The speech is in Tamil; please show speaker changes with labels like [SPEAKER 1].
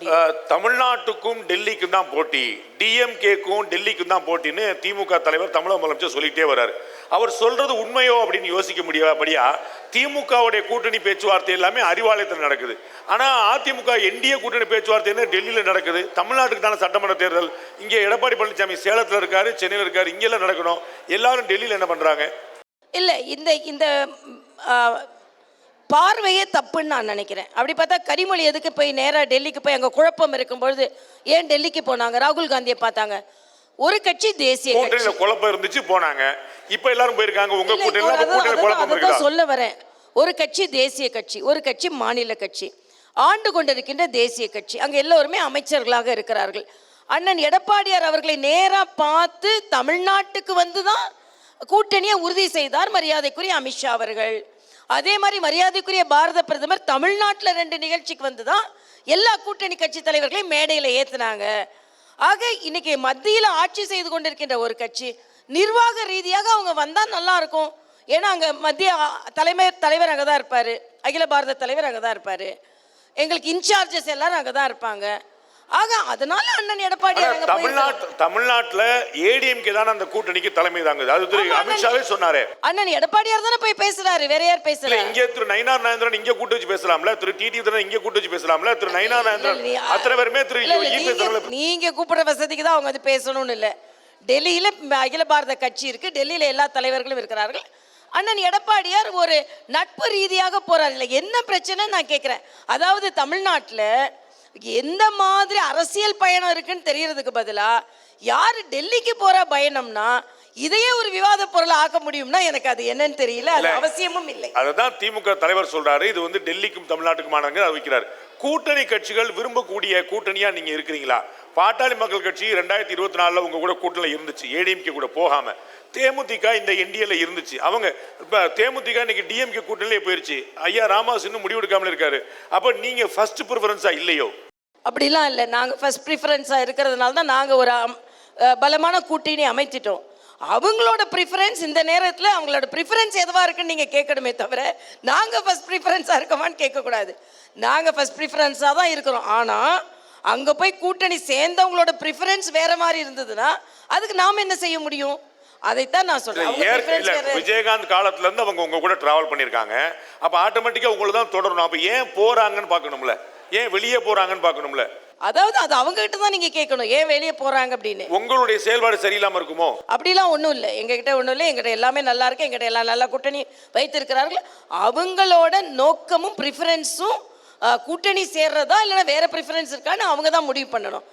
[SPEAKER 1] முடியும். தமிழ்நாட்டுக்கும் டெல்லிக்கும் தான் போட்டி, டிஎம்கேக்கும் டெல்லிக்கும் தான் போட்டின்னு திமுக தலைவர் தமிழக முதலமைச்சர் சொல்லிட்டே வர்றாரு. அவர் சொல்றது உண்மையோ அப்படின்னு யோசிக்க முடியாதபடியா திமுகவுடைய கூட்டணி பேச்சுவார்த்தை எல்லாமே அறிவாலயத்தில் நடக்குது. ஆனா அதிமுக என்டிஏ கூட்டணி பேச்சுவார்த்தை டெல்லியில் நடக்குது. தமிழ்நாட்டுக்கு தானே சட்டமன்ற தேர்தல். இங்கே எடப்பாடி பழனிசாமி சேலத்தில் இருக்காரு, சென்னையில் இருக்காரு, இங்கெல்லாம் நடக்கணும். எல்லாரும் டெல்லியில் என்ன பண்றாங்க?
[SPEAKER 2] இல்லை, இந்த பார்வையே தப்புன்னு நான் நினைக்கிறேன். அப்படி பார்த்தா கனிமொழி எதுக்கு போய் நேராக டெல்லிக்கு போய் அங்கே குழப்பம் இருக்கும்பொழுது ஏன் டெல்லிக்கு போனாங்க? ராகுல் காந்தியை பார்த்தாங்க. ஒரு கட்சி தேசிய
[SPEAKER 1] கூட்டணியில் குழப்பம் இருந்துச்சு போனாங்க. இப்போ எல்லாரும் போயிருக்காங்க. உங்க கூட்டணியில்
[SPEAKER 2] சொல்ல வரேன். ஒரு கட்சி தேசிய கட்சி, ஒரு கட்சி மாநில கட்சி, ஆண்டு கொண்டிருக்கின்ற தேசிய கட்சி. அங்கே எல்லோருமே அமைச்சர்களாக இருக்கிறார்கள். அண்ணன் எடப்பாடியார் அவர்களை நேராக பார்த்து தமிழ்நாட்டுக்கு வந்து தான் கூட்டணியை உறுதி செய்தார் மரியாதைக்குரிய அமித்ஷா அவர்கள். அதே மாதிரி மரியாதைக்குரிய பாரத பிரதமர் தமிழ்நாட்டில் 2 நிகழ்ச்சிக்கு வந்து தான் எல்லா கூட்டணி கட்சி தலைவர்களையும் மேடையில் ஏற்றினாங்க. ஆக இன்னைக்கு மத்தியில் ஆட்சி செய்து கொண்டிருக்கின்ற ஒரு கட்சி நிர்வாக ரீதியாக அவங்க வந்தால் நல்லா இருக்கும். ஏன்னா அங்கே மத்திய தலைவர் அங்கே தான் இருப்பார், அகில பாரத தலைவர் அங்கே தான் இருப்பார், எங்களுக்கு இன்சார்ஜஸ் எல்லாரும் அங்கே தான் இருப்பாங்க. ஆக அதனால அண்ணன் எடப்பாடி
[SPEAKER 1] தமிழ்நாட்டில் ஏடிஎம்கே தான் அந்த கூட்டணிக்கு தலைமை தாங்குது. அது திரு அமித்ஷாவே சொன்னாரு.
[SPEAKER 2] அண்ணன் எடப்பாடியார் தானே போய் பேசுறாரு, வேற யார் பேசல?
[SPEAKER 1] இங்க திரு நயினார் நாகேந்திரன் இங்க கூட்டு வச்சு பேசலாம்ல, திரு டிடி தினகரன் இங்க கூட்டு வச்சு பேசலாம்ல, திரு நயினார் நாகேந்திரன் அத்தனை பேருமே
[SPEAKER 2] நீங்க கூப்பிடுற வசதிக்கு தான் அவங்க வந்து பேசணும்னு இல்லை. டெல்லியில அகில பாரத கட்சி இருக்கு, டெல்லியில எல்லா தலைவர்களும் இருக்கிறார்கள். அண்ணன் எடப்பாடியார் ஒரு நட்பு ரீதியாக போறாரு. இல்லை, என்ன பிரச்சனை நான் கேட்கிறேன். அதாவது தமிழ்நாட்டில் எந்த மாதிரி அரசியல் பயணம் இருக்குன்னு தெரியறதுக்கு பதிலா யார் டெல்லிக்கு போற பயணம்னா இதையே ஒரு விவாத பொருளை ஆக்க முடியும்னா எனக்கு அது என்னன்னு தெரியல. அது அவசியமும் இல்லை.
[SPEAKER 1] அதுதான் திமுக தலைவர் சொல்றாரு. இது வந்து டெல்லிக்கும் தமிழ்நாட்டுக்குமானங்க அறிவிக்கிறார். கூட்டணி கட்சிகள் விரும்பக்கூடிய கூட்டணியா நீங்க இருக்கிறீங்களா? பாட்டாளி மக்கள் கட்சி 2024 உங்க கூட கூட்டணியில் இருந்துச்சு, ஏடிஎம்கே கூட போகாம. தேமுதிக இந்த என்டிஏல இருந்துச்சு. அவங்க இப்ப தேமுதிக இன்னைக்கு டிஎம்கே கூட்டணியிலே போயிருச்சு. ஐயா ராமதாஸ் இன்னும் முடிவெடுக்காமல் இருக்காரு. அப்ப நீங்க ஃபர்ஸ்ட் ப்ரிஃபரன்ஸா இல்லையோ?
[SPEAKER 2] அப்படிலாம் இல்லை. நாங்கள் ஃபர்ஸ்ட் ப்ரிஃபரன்ஸாக இருக்கிறதுனால தான் நாங்கள் ஒரு பலமான கூட்டணி அமைத்திட்டோம். அவங்களோட ப்ரிஃபரன்ஸ் இந்த நேரத்தில் அவங்களோட ப்ரிஃபரன்ஸ் எதுவாக இருக்குன்னு நீங்கள் கேட்கணுமே தவிர நாங்கள் ஃபர்ஸ்ட் ப்ரிஃபரன்ஸாக இருக்கோமான்னு கேட்கக்கூடாது. நாங்கள் ஃபர்ஸ்ட் ப்ரிஃபரன்ஸாக தான் இருக்கிறோம். ஆனால் அங்கே போய் கூட்டணி சேர்ந்தவங்களோட ப்ரிஃபரன்ஸ் வேற மாதிரி இருந்ததுன்னா அதுக்கு நாம் என்ன செய்ய முடியும்? அதைத்தான் நான் சொல்றேன்.
[SPEAKER 1] விஜயகாந்த் காலத்துல இருந்து அவங்க உங்க கூட டிராவல் பண்ணிருக்காங்க. அப்ப ஆட்டோமேட்டிக்கா உங்களுக்கு தான் தொடரணும். அப்ப ஏன் போறாங்கன்னு பார்க்கணும்ல, ஏன் வெளியே போறாங்கன்னு பார்க்கணும்ல.
[SPEAKER 2] அதாவது அது அவங்க கிட்ட தான் நீங்க கேட்கணும், ஏன் வெளியே போறாங்க அப்படின்னு.
[SPEAKER 1] உங்களுடைய செயல்பாடு சரியில்லாம இருக்குமோ?
[SPEAKER 2] அப்படிலாம் ஒன்றும் இல்லை. எங்ககிட்ட ஒன்றும் இல்லை. எங்கிட்ட எல்லாமே நல்லா இருக்கு. எங்கிட்ட எல்லாம் நல்லா கூட்டணி வைத்திருக்கிறார்கள். அவங்களோட நோக்கமும் ப்ரிஃபரன்ஸும் கூட்டணி சேர்றதா இல்லைன்னா வேற ப்ரிஃபரன்ஸ் இருக்கான்னு அவங்க தான் முடிவு பண்ணணும்.